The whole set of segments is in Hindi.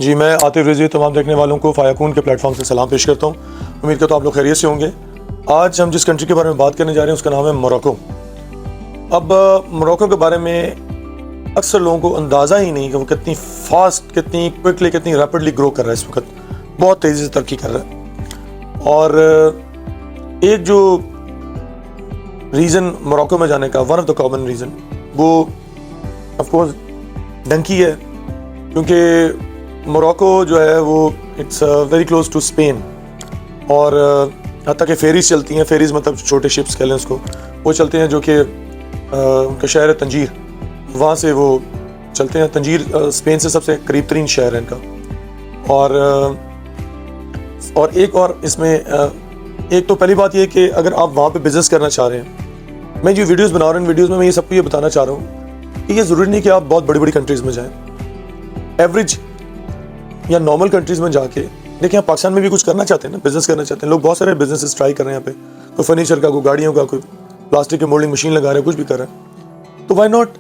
जी, मैं आतिफ रज़ी तमाम देखने वालों को फ़ायाकून के प्लेटफॉर्म से सलाम पेश करता हूँ। उम्मीद करता हूँ आप लोग खैरियत से होंगे। आज हम जिस कंट्री के बारे में बात करने जा रहे हैं उसका नाम है मोरक्को। अब मोरक्को के बारे में अक्सर लोगों को अंदाज़ा ही नहीं कि वो कितनी फास्ट, कितनी क्विकली, कितनी रैपिडली ग्रो कर रहा है। इस वक्त बहुत तेज़ी से तरक्की कर रहा है। और एक जो रीज़न मोरक्को में जाने का, one of the common reason, वो ऑफ कोर्स डंकी है, क्योंकि मोरक्को जो है वो it's very close to Spain. और हत्ता कि फेरीज चलती हैं, फेरीज मतलब छोटे शिप्स कह लें उसको, वो चलते हैं जो कि उनका शहर है तंजीर, वहाँ से वो चलते हैं। तंजीर स्पेन से सबसे करीब तरीन शहर है इनका। और एक और इसमें एक तो पहली बात ये कि अगर आप वहाँ पे बिज़नेस करना चाह रहे हैं, मैं जो वीडियोस बना रहा हूँ इन वीडियोस में मैं ये सबको ये बताना चाह रहा हूँ कि ये ज़रूरी नहीं कि आप बहुत बड़ी बड़ी कंट्रीज़ में जाएँ। एवरेज या नॉर्मल कंट्रीज़ में जाके देखिए, आप पाकिस्तान में भी कुछ करना चाहते हैं ना, बिज़नेस करना चाहते हैं लोग, बहुत सारे बिजनेसेस ट्राई कर रहे हैं यहाँ पे। कोई फर्नीचर का, कोई गाड़ियों का, कोई प्लास्टिक की मोल्डिंग मशीन लगा रहे हैं, कुछ भी कर रहे हैं। तो वाई नॉट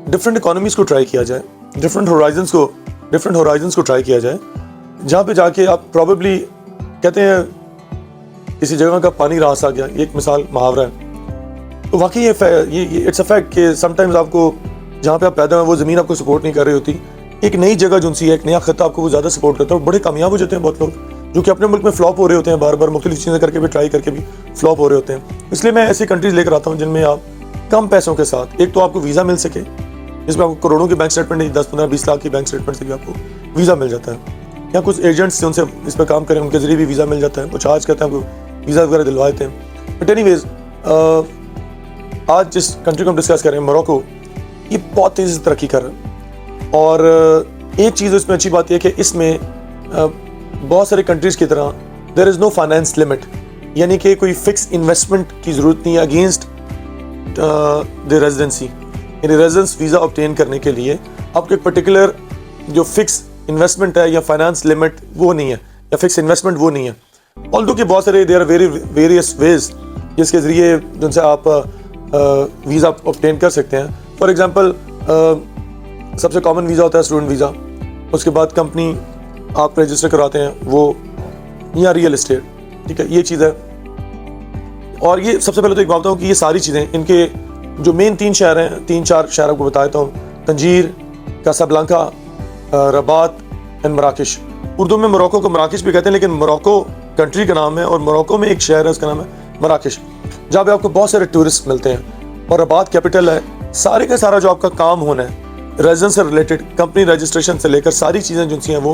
डिफरेंट इकोनॉमीज़ को ट्राई किया जाए, डिफरेंट होराइजन्स को ट्राई किया जाए, जहाँ पे जाके आप प्रॉबेबली कहते हैं किसी जगह का पानी रास आ गया, ये एक मिसाल मुहावरा है। तो वाकई ये इट्स अ फैक्ट कि समटाइम्स आपको जहाँ पे आप पैदा हुए वो ज़मीन आपको सपोर्ट नहीं कर रही होती। एक नई जगह जो सी है, एक नया खत्ता आपको वो ज़्यादा सपोर्ट करता है। और बड़े कामयाब हो जाते हैं बहुत लोग जो कि अपने मुल्क में फ्लॉप हो रहे होते हैं, बार बार मुख्तलिफ चीज़ें करके भी, ट्राई करके भी फ्लॉप हो रहे होते हैं। इसलिए मैं ऐसी कंट्रीज़ लेकर आता हूँ जिनमें आप कम पैसों के साथ एक तो आपको वीज़ा मिल सके, जिसमें आपको करोड़ों की बैंक स्टेटमेंट नहीं, 10, 15, 20 लाख की बैंक स्टेटमेंट से भी आपको वीज़ा मिल जाता है। या कुछ एजेंट्स से उनसे इस पर काम करें, उनके जरिए भी वीज़ा मिल जाता है, वो चार्ज करते हैं, आपको वीज़ा वगैरह दिलवा देते हैं। बट एनीवेज, आज जिस कंट्री को हम डिस्कस कर रहे हैं, मोरक्को, ये बहुत तेज़ी से तरक्की कर रहा है। और एक चीज़ इसमें अच्छी बात यह है कि इसमें बहुत सारे कंट्रीज़ की तरह there is no finance limit, यानी कि कोई फिक्स इन्वेस्टमेंट की ज़रूरत नहीं है अगेंस्ट द रेजिडेंसी। यानी रेजिडेंस वीज़ा ऑब्टेन करने के लिए आपको एक पर्टिकुलर जो फिक्स इन्वेस्टमेंट है या फाइनेंस लिमिट वो नहीं है, या फिक्स इन्वेस्टमेंट वो नहीं है। ऑल्दो कि बहुत सारे देयर आर वेरियस वेज जिसके ज़रिए जिनसे आप वीज़ा ऑब्टेन कर सकते हैं। फॉर एग्ज़ाम्पल, सबसे कॉमन वीज़ा होता है स्टूडेंट वीज़ा, उसके बाद कंपनी आप रजिस्टर कराते हैं वो, या रियल इस्टेट, ठीक है, ये चीज़ है। और ये सबसे पहले तो एक बात बताऊँ कि ये सारी चीज़ें, इनके जो मेन 3 शहर हैं, 3-4 शहर आपको बताया तो Tanzeer, Casablanca, Rabat and मराकश। Urdu में मोरक्को को मराकश भी कहते हैं, लेकिन मोरक्को कंट्री का नाम है और मोरक्को में एक शहर है, उसका नाम है मराकश, जहाँ पे आपको बहुत सारे टूरिस्ट मिलते हैं। और रबात कैपिटल है। सारे का सारा जो आपका काम होना है रेजिडेंस से रिलेटेड, कंपनी रजिस्ट्रेशन से लेकर सारी चीज़ें जो सी हैं वो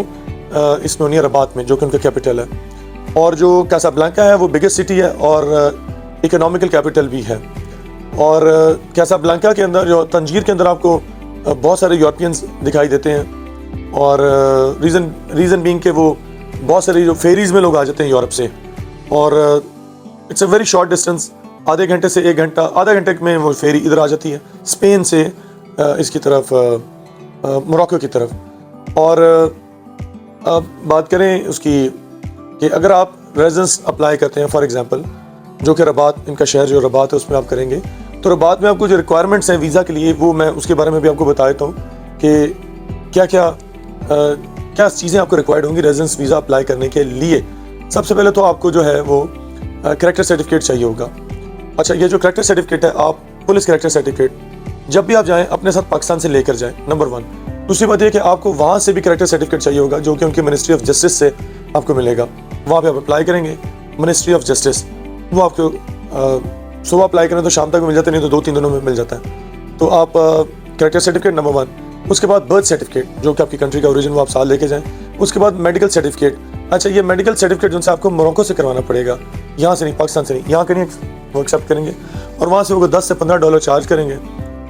इसमें होनी है रबात में, जो कि उनका कैपिटल है। और जो कासाब्लांका है वो बिगेस्ट सिटी है और इकोनॉमिकल कैपिटल भी है। और कासाब्लांका के अंदर, जो तंजीर के अंदर, आपको बहुत सारे यूरोपियंस दिखाई देते हैं। और रीज़न बीइंग कि वो बहुत सारी जो फेरीज़ में लोग आ जाते हैं यूरोप से, और it's a very short distance, आधे घंटे से 1 घंटा, आधा घंटे में वो फेरी इधर आ जाती है स्पेन से इसकी तरफ, मोरक्को की तरफ। और अब बात करें उसकी कि अगर आप रेजिडेंस अप्लाई करते हैं, फॉर एग्जांपल, जो कि रबात, इनका शहर जो रबात है उसमें आप करेंगे, तो रबात में आपको जो रिक्वायरमेंट्स हैं वीज़ा के लिए, वो मैं उसके बारे में भी आपको बता देता हूँ कि क्या चीज़ें आपको रिक्वायर्ड होंगी रेजिडेंस वीज़ा अप्लाई करने के लिए। सबसे पहले तो आपको जो है वो करैक्टर सर्टिफिकेट चाहिए होगा। अच्छा, ये जो करैक्टर सर्टिफिकेट है, आप पुलिस करैक्टर सर्टिफिकेट जब भी आप जाएं अपने साथ पाकिस्तान से लेकर जाएं, नंबर 1। दूसरी बात यह कि आपको वहाँ से भी करैक्टर सर्टिफिकेट चाहिए होगा, जो कि उनकी मिनिस्ट्री ऑफ जस्टिस से आपको मिलेगा। वहाँ पे आप अप्लाई करेंगे, मिनिस्ट्री ऑफ जस्टिस, वो आपको सुबह अप्लाई करें तो शाम तक मिल जाता है, नहीं तो 2-3 दिनों में मिल जाता है। तो आप करैक्टर सर्टिफिकेट नंबर 1, उसके बाद बर्थ सर्टिफिकेट, जो कि आपकी कंट्री का ओरिजिन, वो आप साथ लेके जाएँ। उसके बाद मेडिकल सर्टिफिकेट। अच्छा, ये मेडिकल सर्टिफिकेट जिनसे आपको मोरक्को से करवाना पड़ेगा, यहाँ से नहीं, पाकिस्तान से नहीं, यहाँ करेंगे वो एक्सेप्ट करेंगे, और वहाँ से वो $10 से $15 चार्ज करेंगे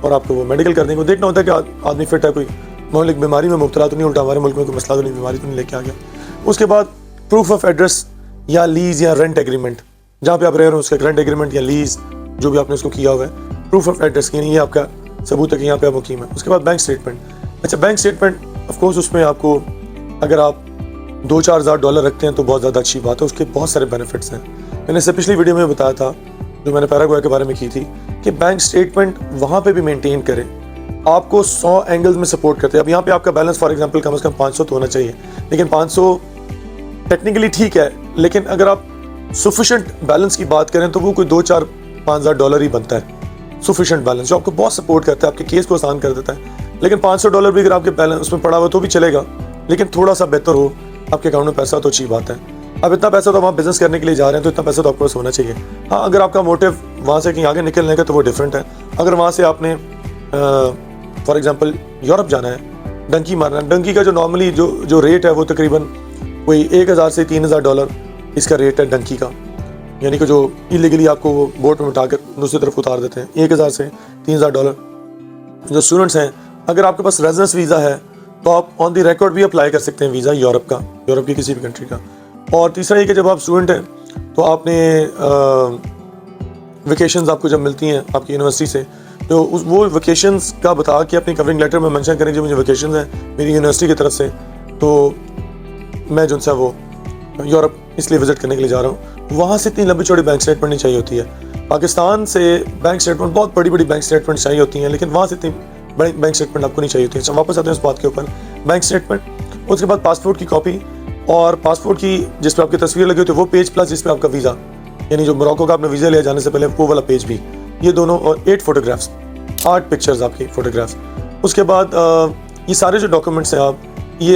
और आपको वो मेडिकल कर देंगे। देखना होता है कि आदमी फिट है, कोई मौलिक बीमारी में मुब्तला तो नहीं, उल्टा हमारे मुल्क में कोई मसला तो नहीं, बीमारी तो नहीं लेके आ गया। उसके बाद प्रूफ ऑफ एड्रेस या लीज़ या रेंट एग्रीमेंट, जहाँ पे आप रह रहे हो उसका रेंट एग्रीमेंट या लीज़ जो भी आपने उसको किया हुआ है, प्रूफ ऑफ एड्रेस, यानी ये आपका सबूत है कि यहाँ पे आप मुकीम है। उसके बाद बैंक स्टेटमेंट। अच्छा, बैंक स्टेटमेंट ऑफकोर्स उसमें आपको, अगर आप $2-4 रखते हैं तो बहुत ज़्यादा अच्छी बात है, उसके बहुत सारे बेनिफिट्स हैं। मैंने इससे पिछली वीडियो में बताया था, जो मैंने पैराग्वे के बारे में की थी, कि बैंक स्टेटमेंट वहाँ पे भी मेंटेन करें आपको 100 एंगल्स में सपोर्ट करते हैं। अब यहाँ पे आपका बैलेंस फॉर एग्जांपल कम से कम 500 तो होना चाहिए, लेकिन 500 टेक्निकली ठीक है, लेकिन अगर आप सफिशेंट बैलेंस की बात करें तो वो कोई 2-4-5 हज़ार ही बनता है सफिशेंट बैलेंस, जो आपको बहुत सपोर्ट करता है, आपके केस को आसान कर देता है। लेकिन $500 भी अगर आपके बैलेंस उसमें पड़ा हुआ तो भी चलेगा, लेकिन थोड़ा सा बेहतर हो आपके अकाउंट में पैसा तो अच्छी बात है। अब इतना पैसा तो आप बिजनेस करने के लिए जा रहे हैं तो इतना पैसा तो आपके पास होना चाहिए। हाँ, अगर आपका मोटिव वहाँ से कहीं आगे निकलने का तो वो डिफरेंट है। अगर वहाँ से आपने फॉर एग्जांपल यूरोप जाना है, डंकी मारना है, डंकी का जो नॉर्मली जो रेट है वो तकरीबन कोई $1000 से $3000 इसका रेट है डंकी का, यानी कि जो इलीगली आपको वो बोट में उठा कर दूसरी तरफ उतार देते हैं, $1000 से $3000। जो स्टूडेंट्स हैं, अगर आपके पास रेजिडेंस वीज़ा है तो आप ऑन द रिकॉर्ड भी अप्लाई कर सकते हैं वीज़ा यूरोप का, यूरोप की किसी भी कंट्री का। और तीसरा ये कि जब आप स्टूडेंट हैं तो आपने वेकेशंस आपको जब मिलती हैं आपकी यूनिवर्सिटी से, तो वो वेकेशंस का बता के अपनी कवरिंग लेटर में मेंशन करें जो मुझे वेकेशंस हैं मेरी यूनिवर्सिटी की तरफ से, तो मैं जो सा वो यूरोप इसलिए विज़िट करने के लिए जा रहा हूँ। वहाँ से इतनी लंबी चौड़ी बैंक स्टेटमेंट नहीं चाहिए होती है। पाकिस्तान से बैंक स्टेटमेंट, बहुत बड़ी बड़ी बैंक स्टेटमेंट चाहिए होती हैं, लेकिन वहाँ से इतनी बड़ी बैंक स्टेटमेंट आपको नहीं चाहिए होती है। अच्छा, वापस आते हैं उस बात के ऊपर, बैंक स्टेटमेंट, उसके बाद पासपोर्ट की कॉपी, और पासपोर्ट की जिस पर आपकी तस्वीर लगी होती है वो पेज, प्लस जिस पर आपका वीज़ा, यानी जो मोरक्को का आपने वीज़ा लिया जाने से पहले वो वाला पेज भी, ये दोनों, और 8 फोटोग्राफ्स, 8 पिक्चर्स आपकी फोटोग्राफ्स। उसके बाद ये सारे जो डॉक्यूमेंट्स हैं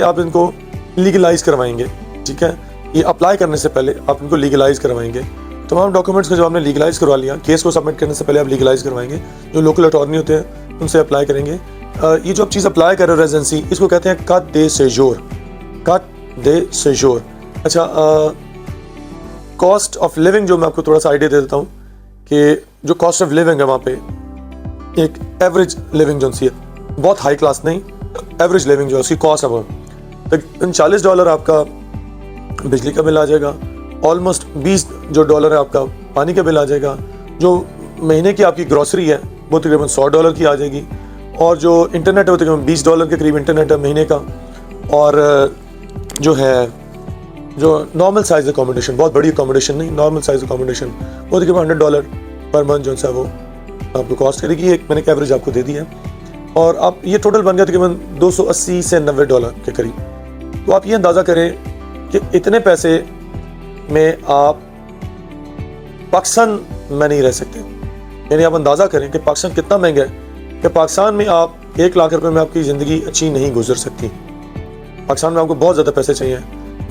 आप इनको लीगलाइज करवाएंगे, ठीक है। ये अप्लाई करने से पहले आप इनको लीगलाइज करवाएंगे। तमाम डॉक्यूमेंट्स को जब आपने लीगलाइज करवा लिया, केस को सबमिट करने से पहले आप लीगलाइज करवाएंगे, जो लोकल अटॉर्नी होते हैं उनसे अप्लाई करेंगे। ये जो आप चीज़ अप्लाई कर रहे हो रेजिडेंसी, इसको कहते हैं कट दे सेजोर, कट दे सेजोर। अच्छा, कॉस्ट ऑफ लिविंग जो मैं आपको थोड़ा सा आइडिया दे देता हूँ कि जो कॉस्ट ऑफ लिविंग है वहाँ पे, एक एवरेज लिविंग जो सी है, बहुत हाई क्लास नहीं, एवरेज लिविंग जो है उसकी कॉस्ट है वो तकरीबन $40 आपका बिजली का बिल आ जाएगा, ऑलमोस्ट $20 है आपका पानी का बिल आ जाएगा, जो महीने की आपकी ग्रॉसरी है वो तकरीबन $100 की आ जाएगी, और जो इंटरनेट है वो तकरीबन $20 के करीब इंटरनेट है महीने का, और जो है जो नॉर्मल साइज़ अकोमोडेशन, बहुत बड़ी अकोमोडेशन नहीं, नॉर्मल साइज़ अकोमोडेशन वो तकरीबन $100 पर मंथ जो सा वो आपको कॉस्ट करेगी। एक मैंने एवरेज आपको दे दी है, और आप ये टोटल बन गया तकरीबन $280 से $90 के करीब। तो आप ये अंदाज़ा करें कि इतने पैसे में आप पाकिस्तान में नहीं रह सकते। यानी आप अंदाज़ा करें कि पाकिस्तान कितना महंगा है, कि पाकिस्तान में आप 1 लाख रुपए में आपकी ज़िंदगी अच्छी नहीं गुजर सकती। पाकिस्तान में आपको बहुत ज़्यादा पैसे चाहिए,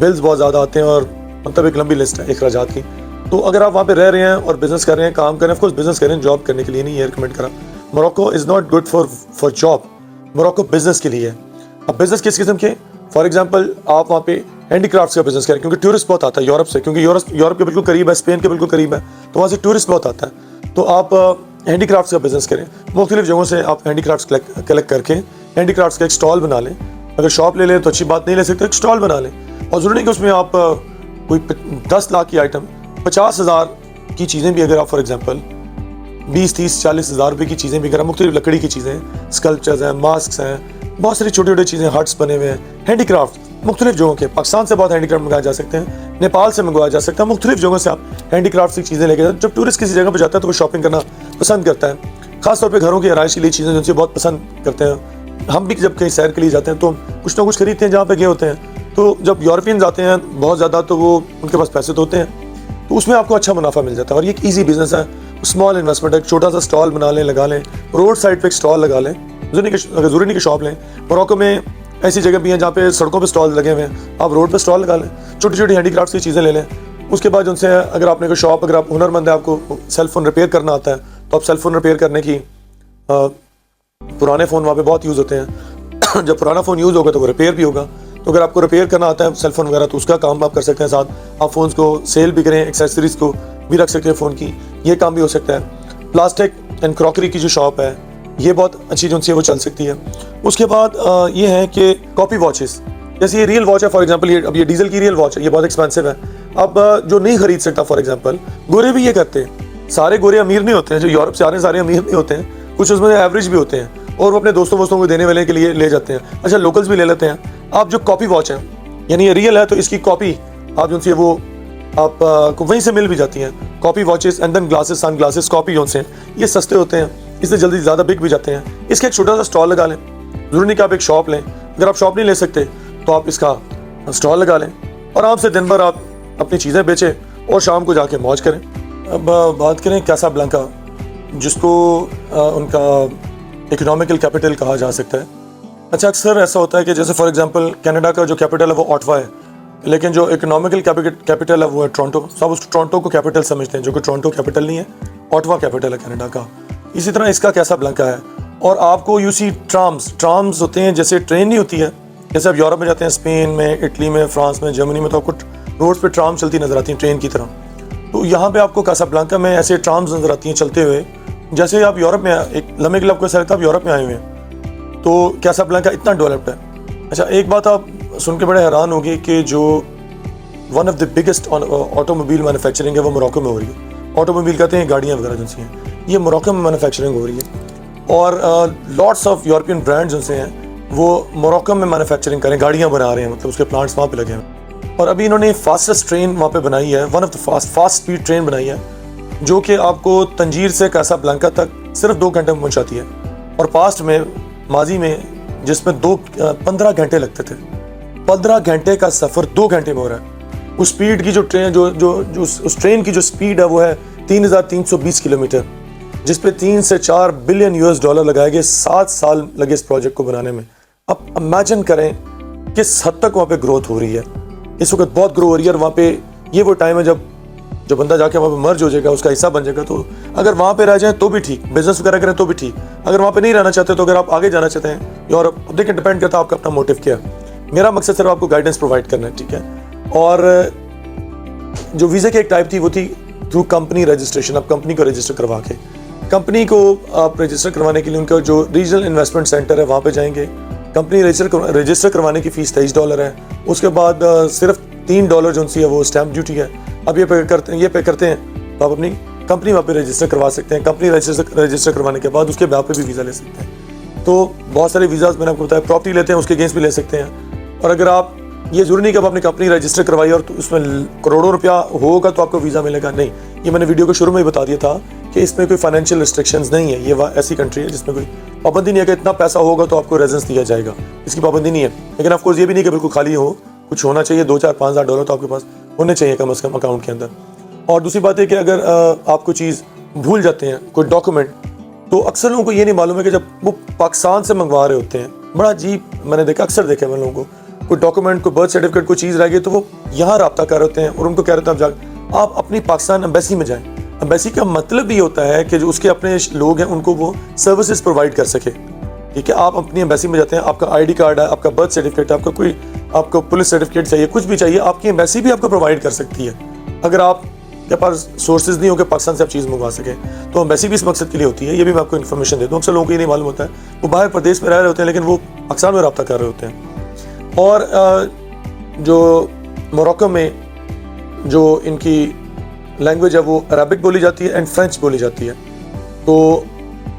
बिल्स बहुत ज़्यादा आते हैं, और मतलब एक लंबी लिस्ट है अखराजात की। तो अगर आप वहाँ पे रह रहे हैं और बिज़नेस कर रहे हैं, काम कर रहे हैं, ऑफकोर्स बिज़नेस करें, जॉब करने के लिए नहीं, ये रिकमेंड करा। Morocco is not good for job, Morocco business के लिए है। अब बिज़नेस किस किस्म के, फॉर एग्जांपल आप वहाँ पे हैंडीक्राफ्ट्स का बिज़नेस करें, क्योंकि टूरिस्ट बहुत आता है यूरोप से, क्योंकि यूरोप के बिल्कुल करीब है, स्पेन के बिल्कुल करीब है, तो वहाँ से टूरिस्ट बहुत आता है। तो आप हैंडीक्राफ्ट्स का बिज़नेस करें, मुख्तलिफ जगहों से आप हैंडीक्राफ्ट्स कलेक्ट करके हैंडीक्राफ्ट्स का एक स्टॉल बना लें। अगर शॉप ले लें तो अच्छी बात, नहीं ले सकते, एक स्टॉल बना लें। और ज़रूरी नहीं कि उसमें आप कोई 10 लाख की आइटम, 50,000 की चीज़ें भी, अगर आप फॉर एग्जांपल 20-30-40 हज़ार रुपये की चीज़ें भी, अगर मुख्तलिफ लकड़ी की चीज़ें, स्कल्पचर्स हैं, मास्क हैं, बहुत सारी छोटी छोटी चीज़ें, हट्स बने हुए हैं, हैंडीक्राफ्ट मुख्तलिफ जगहों के, पाकिस्तान से बहुत हैंडीक्राफ्ट मंगाए जा सकते हैं, नेपाल से मंगवाया जा सकता है, मुख्तलिफ जगहों से आप हैंडीक्राफ्ट की चीज़ें लेके जाते हैं। जब टूरिस्ट किसी जगह पर जाता है तो वो शॉपिंग करना पसंद करता है, खासतौर पर घरों की आराइश के लिए चीज़ें जिनसे बहुत पसंद करते हैं। हम भी जब कहीं सैर के लिए जाते हैं तो कुछ ना कुछ खरीदते हैं जहाँ पे गए होते हैं। तो जब यूरोपियंस आते हैं बहुत ज़्यादा, तो वो उनके पास पैसे तो होते हैं, तो उसमें आपको अच्छा मुनाफा मिल जाता है। और ये एक ईजी बिजनेस है, स्मॉल इन्वेस्टमेंट है, एक छोटा सा स्टॉल बना लें, लगा लें, रोड साइड पे एक स्टॉल लगा लें, ज़रूरी नहीं कि शॉप लें। मोरक्को में ऐसी जगह भी हैं जहाँ पे सड़कों पे स्टॉल लगे हुए हैं, आप रोड पे स्टॉल लगा लें, छोटी छोटी हैंडीक्राफ्ट्स की चीज़ें ले लें। उसके बाद उनसे, अगर आपने कोई शॉप, अगर आप हुनरमंद है, आपको सेल फ़ोन रिपेयर करना आता है, तो आप सेल फ़ोन रिपेयर करने की, पुराने फ़ोन वहाँ पे बहुत यूज़ होते हैं, जब पुराना फ़ोन यूज़ होगा तो वो रिपेयर भी होगा। तो अगर आपको रिपेयर करना आता है सेल फ़ोन वगैरह, तो उसका काम आप कर सकते हैं। साथ आप फ़ोन्स को सेल भी करें, एक्सेसरीज़ को भी रख सकते हैं फ़ोन की, ये काम भी हो सकता है। प्लास्टिक एंड क्रॉकरी की जो शॉप है, ये बहुत अच्छी जो है वो चल सकती है। उसके बाद ये है कि कॉपी वॉचेस, जैसे ये रियल वॉच है फॉर एग्जांपल, ये डीजल की रियल वॉच है, ये बहुत एक्सपेंसिव है। अब जो नहीं खरीद सकता, फॉर एग्जांपल गोरे भी ये करते हैं, सारे गोरे अमीर नहीं होते हैं, जो यूरोप से आ रहे हैं सारे अमीर नहीं होते हैं, कुछ उसमें एवरेज भी होते हैं, और वो अपने दोस्तों को देने वाले के लिए ले जाते हैं। अच्छा, लोकल्स भी ले लेते हैं। आप जो कॉपी वॉच है, यानी ये रियल है, तो इसकी कॉपी आप जो वो आप को वहीं से मिल भी जाती हैं, copy watches. And then glasses, sunglasses, copy जो से ये सस्ते होते हैं, इससे जल्दी ज़्यादा बिक भी जाते हैं। इसका एक छोटा सा स्टॉल लगा लें, ज़रूरी नहीं कि आप एक शॉप लें, अगर आप शॉप नहीं ले सकते तो आप इसका स्टॉल लगा लें और आराम से दिन भर आप अपनी चीज़ें बेचें और शाम को जाके मौज करें। अब बात करें कैसाब्लांका, जिसको उनका इकोनॉमिकल कैपिटल कहा जा सकता है। अच्छा, अक्सर ऐसा होता है कि जैसे फॉर एग्जांपल कनाडा का जो कैपिटल है वो ऑटवा है, लेकिन जो इकोनॉमिकल कैपिटल है वो है टोरंटो। सब उस टोरंटो को कैपिटल समझते हैं, जो कि टोरंटो कैपिटल नहीं है, ऑटवा कैपिटल है कनाडा का। इसी तरह इसका कैसाब्लांका है। और आपको यू सी ट्राम्स होते हैं, जैसे ट्रेन नहीं होती है, जैसे आप यूरोप में जाते हैं, स्पेन में, इटली में, फ्रांस में, जर्मनी में, तो आपको रोड्स पे ट्राम चलती नजर आती हैं ट्रेन की तरह। तो यहाँ पे आपको कैसाब्लांका में ऐसे ट्राम्स नजर आती हैं चलते हुए, जैसे आप यूरोप में एक लम्हे के लिए आपको ऐसा लगता है आप यूरोप में आए हुए हैं। तो कैसाब्लांका इतना डेवलप्ड है। अच्छा, एक बात आप सुन के बड़े हैरान होंगे कि जो one of the biggest automobile manufacturing है वो मोरक्को में हो रही है। ऑटोमोबाइल कहते हैं गाड़ियाँ वगैरह जिनसी हैं, ये मोरक्को में मैन्युफैक्चरिंग हो रही है। और लॉट्स ऑफ यूरोपियन ब्रांड्स जिनसे हैं वो मोरक्को में मैन्युफैक्चरिंग करें, गाड़ियाँ बना रहे हैं, मतलब उसके प्लांट्स वहाँ पे लगे हैं। और अभी इन्होंने फास्टेस्ट ट्रेन वहाँ पे बनाई है, one of the fast speed train बनाई है, जो कि आपको तंजीर से कैसाब्लांका तक सिर्फ 2 घंटे में पहुँचाती है। और पास्ट में, माजी में, जिसमें 15 घंटे लगते थे, 15 घंटे का सफ़र 2 घंटे में हो रहा है। उस स्पीड की जो ट्रेन जो उस ट्रेन की जो स्पीड है वो है 3320 किलोमीटर, जिस पे 3 से 4 बिलियन US$ लगाए गए। 7 साल लगे इस प्रोजेक्ट को बनाने में। अब इमेजिन करें किस हद तक वहाँ पे ग्रोथ हो रही है। इस वक्त बहुत ग्रो हो रही है और वहाँ पे ये वो टाइम है जब बंदा जाके वहाँ पे मर्ज हो जाएगा, उसका हिस्सा बन जाएगा। तो अगर वहाँ पे रह जाए तो भी ठीक, बिजनेस वगैरह करें तो भी ठीक। अगर वहाँ पे नहीं रहना चाहते, तो अगर आप आगे जाना चाहते हैं यूरोप, अब देखिए डिपेंड करता है आपका अपना मोटिव क्या है। मेरा मकसद सिर्फ आपको गाइडेंस प्रोवाइड करना है, ठीक है। और जो वीज़ा की एक टाइप थी वो थी थ्रू कंपनी रजिस्ट्रेशन। आप कंपनी को रजिस्टर करवा के, कंपनी को आप रजिस्टर करवाने के लिए उनका जो रीजनल इन्वेस्टमेंट सेंटर है वहाँ पे जाएंगे। कंपनी रजिस्टर करवाने की फ़ीस $23 है। उसके बाद सिर्फ $3 जो सी है वो स्टैम्प ड्यूटी है। अब ये पे करते हैं तो आप अपनी कंपनी वहाँ पे रजिस्टर करवा सकते हैं। कंपनी रजिस्टर करवाने के बाद उसके बाद पे भी वीज़ा ले सकते हैं। तो बहुत सारे वीज़ाज मैंने आपको बताया, प्रॉपर्टी लेते हैं उसके अगेंस्ट भी ले सकते हैं। और अगर आप, ये जरूरी नहीं कि आप अपनी कंपनी रजिस्टर करवाई और तो उसमें करोड़ों रुपया होगा तो आपको वीज़ा मिलेगा, नहीं। ये मैंने वीडियो के शुरू में ही बता दिया था कि इसमें कोई फाइनेंशियल रिस्ट्रिक्शंस नहीं है। ये ऐसी कंट्री है जिसमें कोई पाबंदी नहीं है कि इतना पैसा होगा तो आपको रेजिडेंस दिया जाएगा, इसकी पाबंदी नहीं है। लेकिन ऑफकोर्स ये भी नहीं कि बिल्कुल खाली हो, कुछ होना चाहिए। 2, 4, 5 हज़ार डॉलर तो आपके पास होने चाहिए कम अज़ कम अकाउंट के अंदर। और दूसरी बात है कि अगर आप कोई चीज़ भूल जाते हैं, कोई डॉक्यूमेंट, तो अक्सर लोगों को ये नहीं मालूम है कि जब वो पाकिस्तान से मंगवा रहे होते हैं, बड़ा अजीब मैंने देखा, अक्सर देखा मैं लोगों को, कोई डॉक्यूमेंट, कोई बर्थ सर्टिफिकेट, कोई चीज़ रह गई तो वो यहाँ रब्ता कर रहे होते हैं और उनको कह रहे थे आप अपनी पाकिस्तान एम्बेसी में जाएं। एम्बेसी का मतलब ये होता है कि जो उसके अपने लोग हैं उनको वो सर्विसेज प्रोवाइड कर सके, ठीक है। आप अपनी एम्बेसी में जाते हैं, आपका ID कार्ड है, आपका बर्थ सर्टिफिकेट है, आपको पुलिस सर्टिफिकेट चाहिए, कुछ भी चाहिए, आपकी एम्बेसी भी आपको प्रोवाइड कर सकती है। अगर आपके पास सोर्सेज नहीं हो कि पाकिस्तान से आप चीज़ मंगवा सकें, तो एम्बेसी भी इस मकसद के लिए होती है। ये भी मैं आपको इन्फॉर्मेशन दे दूँ। अक्सर लोगों को ये नहीं मालूम होता है, वो बाहर प्रदेश में रह रहे होते हैं लेकिन वो पाकिस्तान में रब्ता कर रहे होते हैं। और जो मोरक्को में जो इनकी लैंग्वेज है वो अरबिक बोली जाती है एंड फ्रेंच बोली जाती है। तो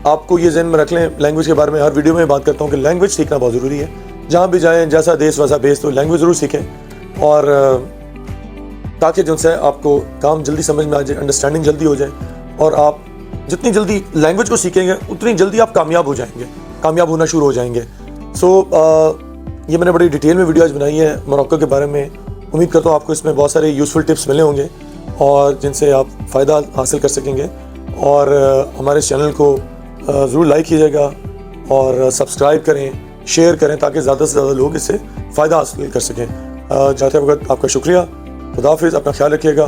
आपको ये ज़हन में रख लें, लैंग्वेज के बारे में हर वीडियो में बात करता हूँ कि लैंग्वेज सीखना बहुत ज़रूरी है। जहाँ भी जाएं, जैसा देश वैसा भेस, तो लैंग्वेज ज़रूर सीखें। और ताकि जो है आपको काम जल्दी समझ में आ जाए, अंडरस्टैंडिंग जल्दी हो जाए। और आप जितनी जल्दी लैंग्वेज को सीखेंगे उतनी जल्दी आप कामयाब हो जाएंगे, कामयाब होना शुरू हो जाएंगे। ये मैंने बड़ी डिटेल में वीडियोज़ बनाई है मोरक्को के बारे में। उम्मीद करता हूँ आपको इसमें बहुत सारे यूज़फुल टिप्स मिले होंगे और जिनसे आप फ़ायदा हासिल कर सकेंगे। और हमारे चैनल को ज़रूर लाइक कीजिएगा और सब्सक्राइब करें, शेयर करें, ताकि ज़्यादा से ज़्यादा लोग इससे फ़ायदा हासिल कर सकें। जाते वक्त आपका शुक्रिया। खुदा हाफिज़, अपना ख्याल रखिएगा।